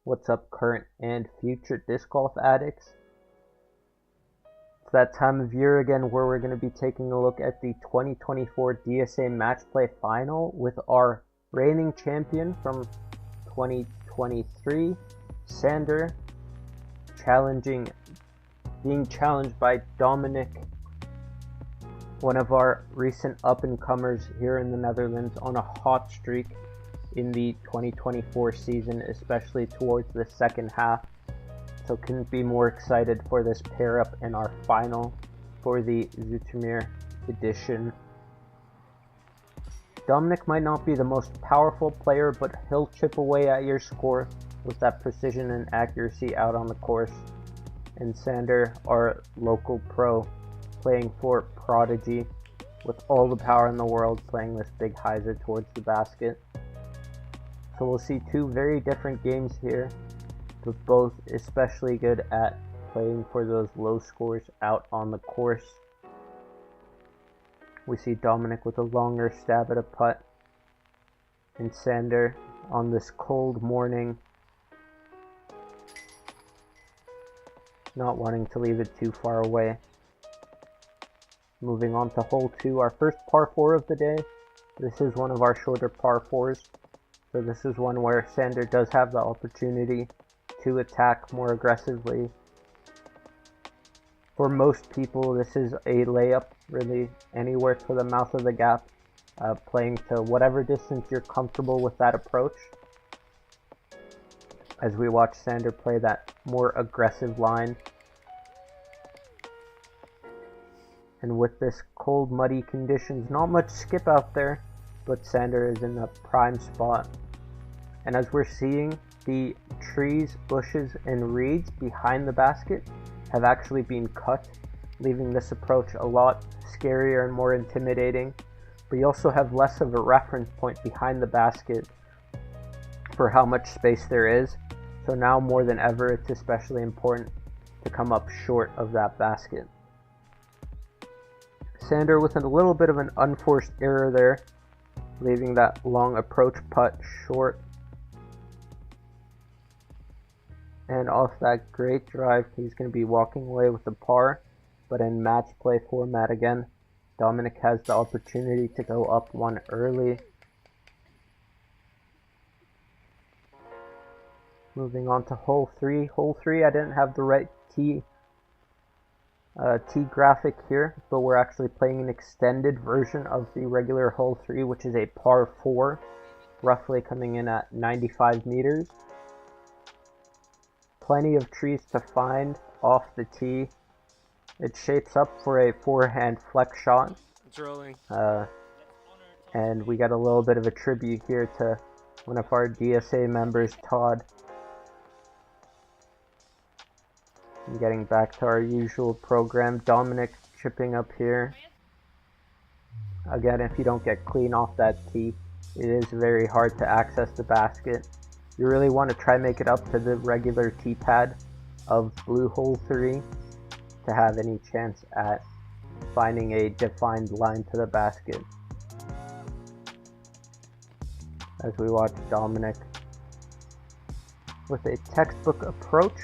What's up, current and future disc golf addicts? It's that time of year again where we're going to be taking a look at the 2024 DSA Match Play Final with our reigning champion from 2023, Santtu, being challenged by Dominik, one of our recent up-and-comers here in the Netherlands on a hot streak in the 2024 season, especially towards the second half. So couldn't be more excited for this pair up in our final for the Zoetermeer edition. Dominik might not be the most powerful player, but he'll chip away at your score with that precision and accuracy out on the course. And Santtu, our local pro, playing for Prodigy with all the power in the world, playing this big hyzer towards the basket. So we'll see two very different games here, but both especially good at playing for those low scores out on the course. We see Dominik with a longer stab at a putt, and Santtu on this cold morning, not wanting to leave it too far away. Moving on to hole 2, our first par 4 of the day. This is one of our shorter par 4s. So this is one where Santtu does have the opportunity to attack more aggressively. For most people, this is a layup, really, anywhere to the mouth of the gap, playing to whatever distance you're comfortable with that approach. As we watch Santtu play that more aggressive line. And with this cold, muddy conditions, not much skip out there, but Santtu is in a prime spot. And as we're seeing, the trees, bushes, and reeds behind the basket have actually been cut, leaving this approach a lot scarier and more intimidating. But you also have less of a reference point behind the basket for how much space there is. So now more than ever, it's especially important to come up short of that basket. Santtu with a little bit of an unforced error there, leaving that long approach putt short. And off that great drive, he's going to be walking away with the par, but in match play format again, Dominik has the opportunity to go up one early. Moving on to hole 3. Hole 3, I didn't have the right tee graphic here, but we're actually playing an extended version of the regular hole 3, which is a par 4, roughly coming in at 95 meters. Plenty of trees to find off the tee. It shapes up for a forehand flex shot. It's rolling. And we got a little bit of a tribute here to one of our DSA members, Todd. And getting back to our usual program, Dominik chipping up here. Again, if you don't get clean off that tee, it is very hard to access the basket. You really want to try make it up to the regular tee pad of blue hole 3 to have any chance at finding a defined line to the basket. As we watch Dominik with a textbook approach.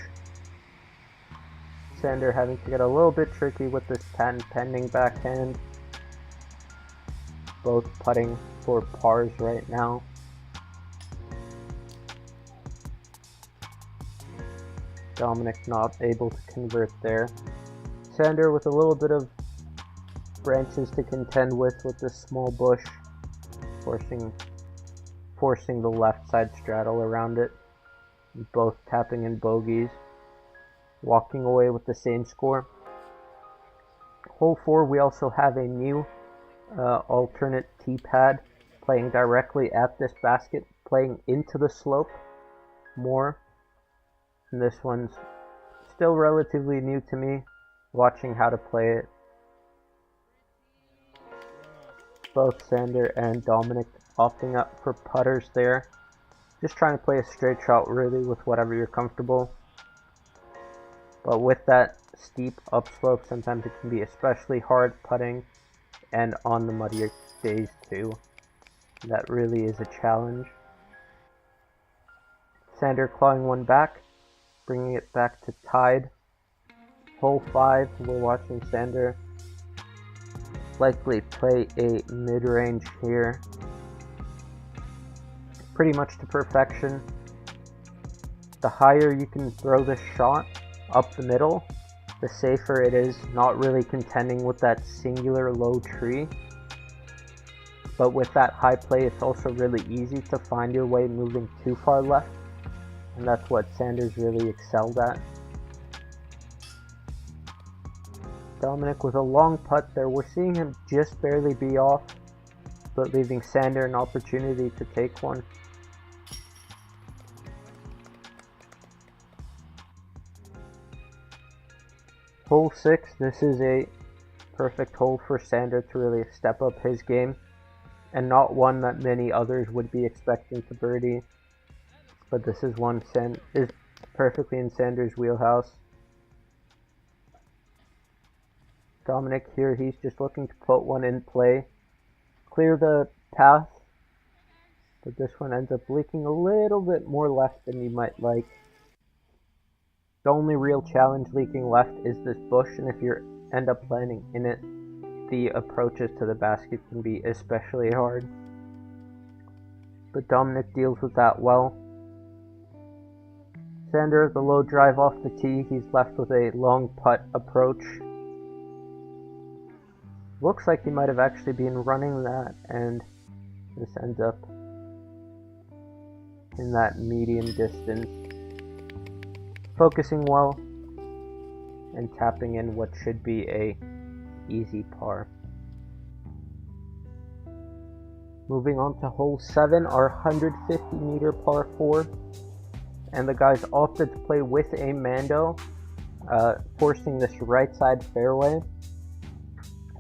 Santtu having to get a little bit tricky with this pending backhand. Both putting for pars right now. Dominik not able to convert there. Santtu with a little bit of branches to contend with this small bush, forcing the left side straddle around it. Both tapping in bogeys, walking away with the same score. Hole 4, we also have a new alternate tee pad playing directly at this basket, playing into the slope more. And this one's still relatively new to me, watching how to play it. Both Santtu and Dominik opting up for putters there. Just trying to play a straight shot really with whatever you're comfortable. But with that steep upslope, sometimes it can be especially hard putting, and on the muddier days too. That really is a challenge. Sander clawing one back, bringing it back to tied. Hole 5, we're watching Sander likely play a mid-range here. Pretty much to perfection. The higher you can throw this shot up the middle, the safer it is, not really contending with that singular low tree. But with that high play, it's also really easy to find your way moving too far left, and that's what Sander's really excelled at. Dominik with a long putt there. We're seeing him just barely be off, but leaving Sander an opportunity to take one. Hole 6, this is a perfect hole for Sander to really step up his game, and not one that many others would be expecting to birdie, but this is one is perfectly in Sander's wheelhouse. Dominik here, he's just looking to put one in play, clear the path, but this one ends up leaking a little bit more left than you might like. The only real challenge leaking left is this bush, and if you end up landing in it, the approaches to the basket can be especially hard. But Dominik deals with that well. Sander, the low drive off the tee, he's left with a long putt approach. Looks like he might have actually been running that, and this ends up in that medium distance. Focusing well and tapping in what should be a easy par. Moving on to hole 7, our 150 meter par 4, and the guys opted to play with a Mando, forcing this right side fairway.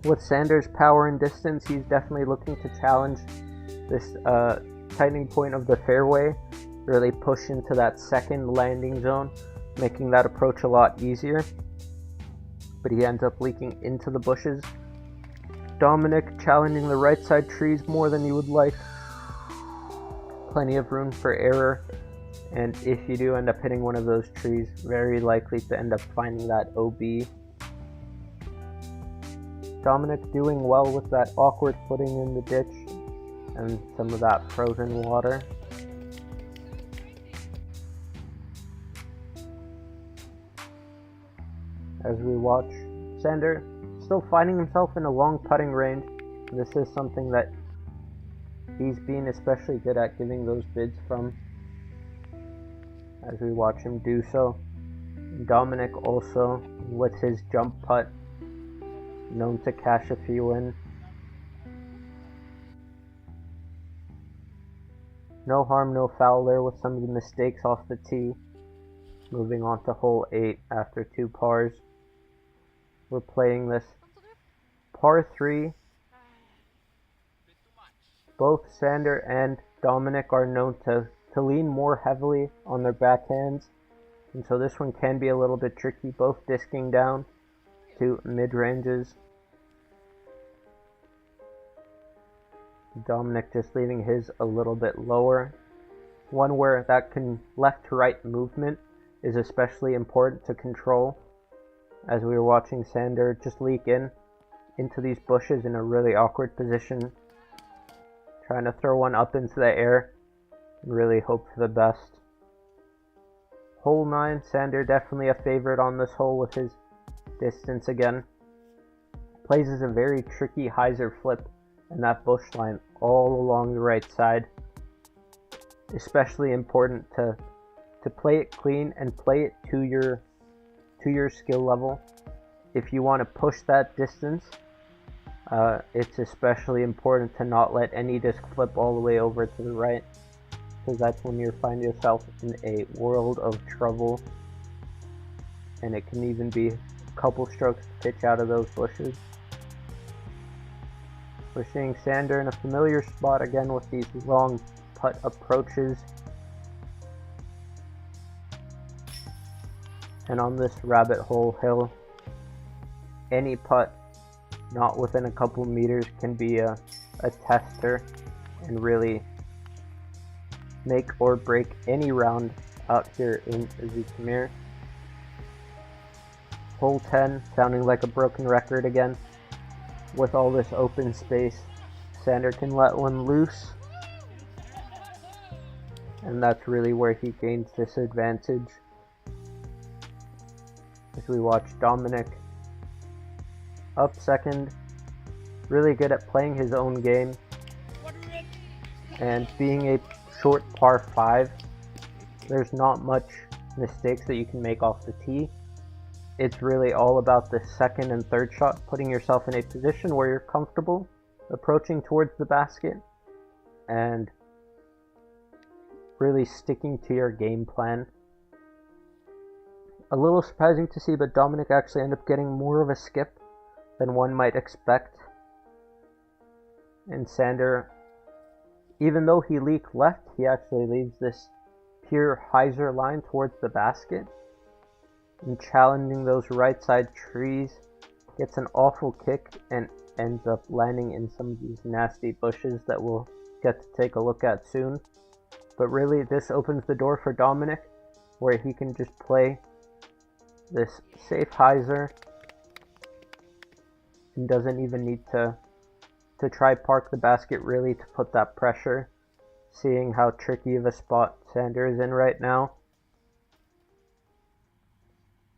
With Sander's power and distance, he's definitely looking to challenge this tightening point of the fairway, really push into that second landing zone, making that approach a lot easier. But he ends up leaking into the bushes. Dominik challenging the right side trees more than you would like. Plenty of room for error, and if you do end up hitting one of those trees, very likely to end up finding that OB. Dominik doing well with that awkward footing in the ditch and some of that frozen water. As we watch Sander still finding himself in a long putting range. This is something that he's been especially good at giving those bids from, as we watch him do so. Dominik also, with his jump putt, known to cash a few in. No harm, no foul there with some of the mistakes off the tee. Moving on to hole 8 after 2 pars. We're playing this par 3. Both Sander and Dominik are known to lean more heavily on their backhands, and so this one can be a little bit tricky, both disking down to mid-ranges. Dominik just leaving his a little bit lower. One where that left to right movement is especially important to control, as we were watching Sander just leak into these bushes in a really awkward position, trying to throw one up into the air and really hope for the best. Hole 9, Sander definitely a favorite on this hole with his distance again. Plays as a very tricky hyzer flip and that bush line all along the right side. Especially important to play it clean and play it to your skill level. If you want to push that distance, it's especially important to not let any disc flip all the way over to the right, because that's when you find yourself in a world of trouble, and it can even be a couple strokes to pitch out of those bushes. We're seeing Sander in a familiar spot again with these long putt approaches. And on this rabbit hole hill, any putt not within a couple meters can be a tester and really make or break any round out here in Zoetermeer. Hole 10 sounding like a broken record again. With all this open space, Sander can let one loose. And that's really where he gains this advantage. As we watch Dominik up second, really good at playing his own game. And being a short par 5, there's not much mistakes that you can make off the tee. It's really all about the second and third shot, putting yourself in a position where you're comfortable approaching towards the basket and really sticking to your game plan. A little surprising to see, but Dominik actually ended up getting more of a skip than one might expect. And Sander, even though he leaked left, he actually leaves this pure hyzer line towards the basket. And challenging those right side trees, gets an awful kick and ends up landing in some of these nasty bushes that we'll get to take a look at soon. But really, this opens the door for Dominik, where he can just play this safe hyzer and doesn't even need to try park the basket really to put that pressure, seeing how tricky of a spot Sander is in right now.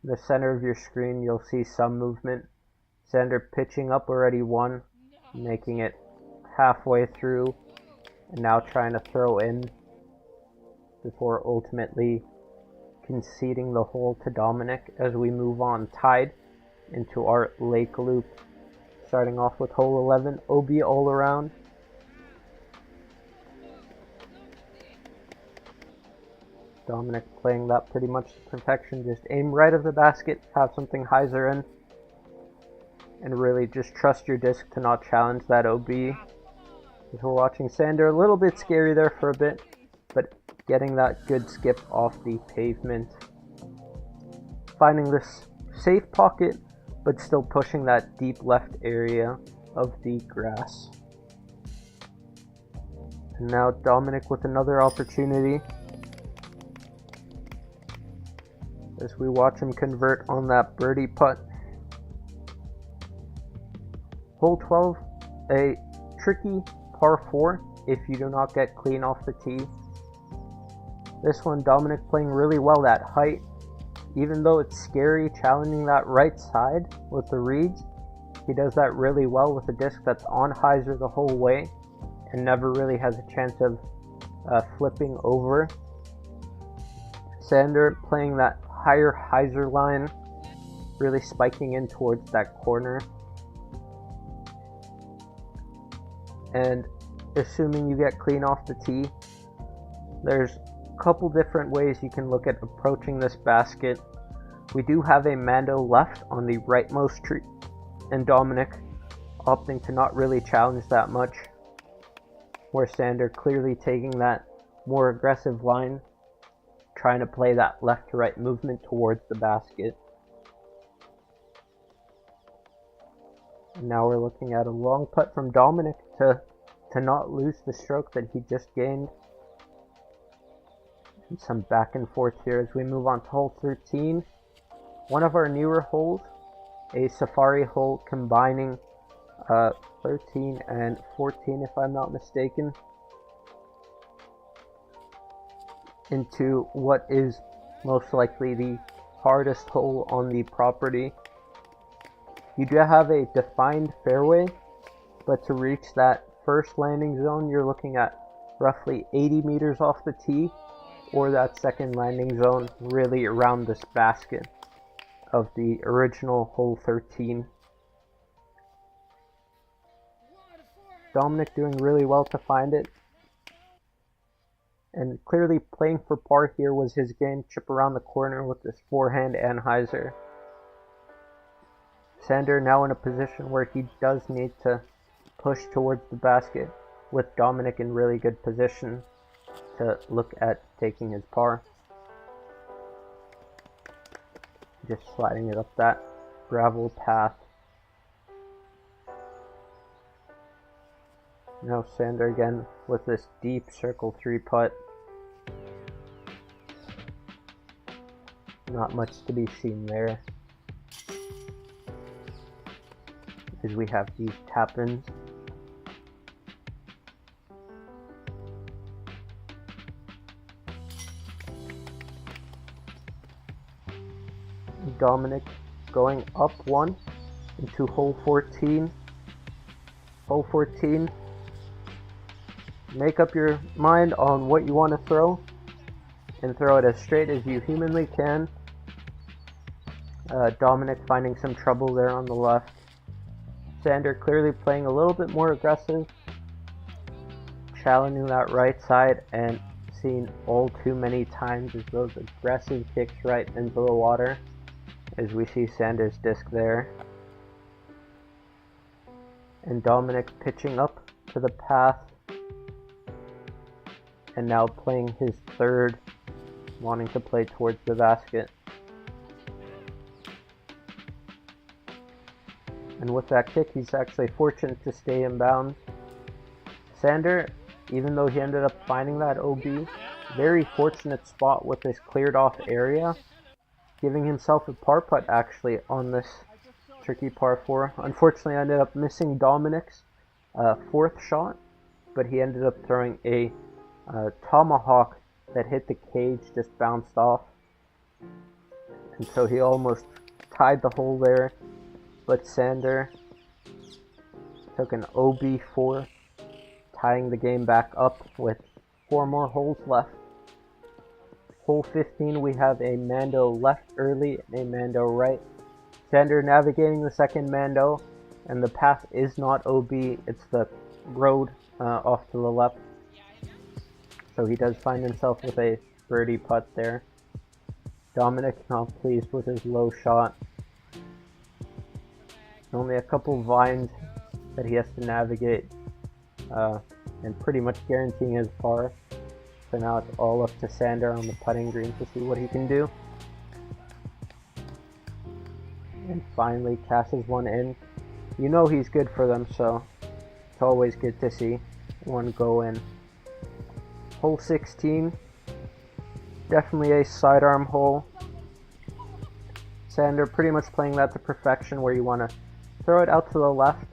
In the center of your screen, you'll see some movement. Sander pitching up already one, making it halfway through, and now trying to throw in before ultimately conceding the hole to Dominik as we move on tied into our lake loop. Starting off with hole 11, OB all around. Dominik playing that pretty much to perfection. Just aim right of the basket, have something hyzer in, and really just trust your disc to not challenge that OB. As we're watching Sander, a little bit scary there for a bit, but getting that good skip off the pavement. Finding this safe pocket, but still pushing that deep left area of the grass. And now Dominik with another opportunity, as we watch him convert on that birdie putt. Hole 12, a tricky par 4 if you do not get clean off the tee. This one, Dominik playing really well at height. Even though it's scary challenging that right side with the reeds, he does that really well with a disc that's on hyzer the whole way and never really has a chance of flipping over. Sander playing that higher hyzer line, really spiking in towards that corner. And assuming you get clean off the tee, there's a couple different ways you can look at approaching this basket. We do have a Mando left on the rightmost tree, and Dominik opting to not really challenge that much, where Sander clearly taking that more aggressive line, trying to play that left to right movement towards the basket. And now we're looking at a long putt from Dominik to not lose the stroke that he just gained. And some back and forth here as we move on to hole 13. One of our newer holes, a safari hole combining 13 and 14 if I'm not mistaken, into what is most likely the hardest hole on the property. You do have a defined fairway, but to reach that first landing zone, you're looking at roughly 80 meters off the tee, or that second landing zone really around this basket of the original hole 13. Dominik doing really well to find it, and clearly playing for par here was his game. Chip around the corner with this forehand and hyzer. Sander now in a position where he does need to push towards the basket, with Dominik in really good position to look at taking his par. Just sliding it up that gravel path. Now Sander again with this deep circle 3 putt. Not much to be seen there, as we have these tap-ins. Dominik going up one into hole 14. Hole 14. Make up your mind on what you want to throw, and throw it as straight as you humanly can. Dominik finding some trouble there on the left. Sander clearly playing a little bit more aggressive, challenging that right side, and seen all too many times as those aggressive kicks right into the water, as we see Sander's disc there. And Dominik pitching up to the path, and now playing his third, wanting to play towards the basket. And with that kick, he's actually fortunate to stay in bounds. Sander, even though he ended up finding that OB, very fortunate spot with this cleared off area, giving himself a par putt actually on this tricky par 4. Unfortunately, I ended up missing Dominik's fourth shot, but he ended up throwing a tomahawk that hit the cage, just bounced off, and so he almost tied the hole there. But Sander took an OB4, tying the game back up with 4 more holes left. Hole 15, we have a Mando left early and a Mando right. Sander navigating the second Mando, and the path is not OB, it's the road off to the left. So he does find himself with a birdie putt there. Dominik not pleased with his low shot. Only a couple vines that he has to navigate, and pretty much guaranteeing his par. So now it's all up to Sander on the putting green to see what he can do. And finally cashes one in. You know he's good for them, so it's always good to see one go in. Hole 16, definitely a sidearm hole. Sander pretty much playing that to perfection, where you want to throw it out to the left.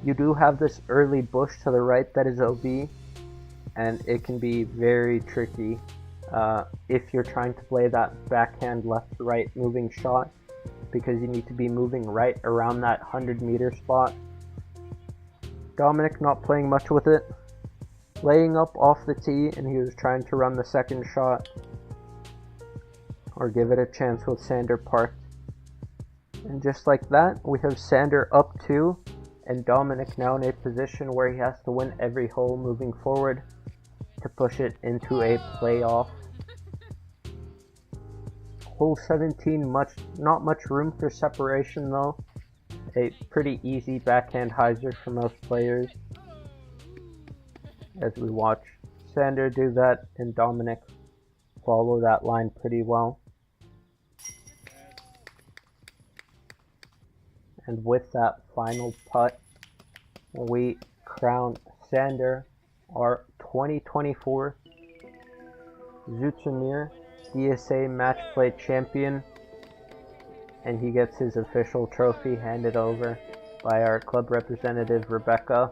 You do have this early bush to the right that is OB, and it can be very tricky if you're trying to play that backhand left-right moving shot, because you need to be moving right around that 100-meter spot. Dominik not playing much with it, laying up off the tee, and he was trying to run the second shot or give it a chance with Sander parked. And just like that, we have Sander up 2, and Dominik now in a position where he has to win every hole moving forward to push it into a playoff. Hole 17, not much room for separation though. A pretty easy backhand hyzer for most players, as we watch Sander do that and Dominik follow that line pretty well. And with that final putt, we crown Sander our 2024 Zoetermeer DSA Match Play Champion, and he gets his official trophy handed over by our club representative Rebecca,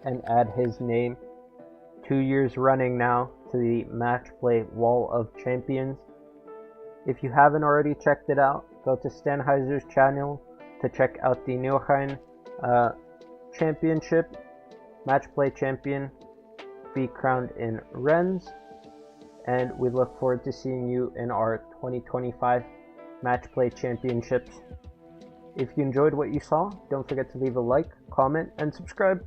and add his name 2 years running now to the Match Play Wall of Champions. If you haven't already checked it out, go to Stanheiser's channel to check out the Nieuwegein Championship, Match Play Champion, be crowned in Rennes, and we look forward to seeing you in our 2025 Match Play Championships. If you enjoyed what you saw, don't forget to leave a like, comment, and subscribe.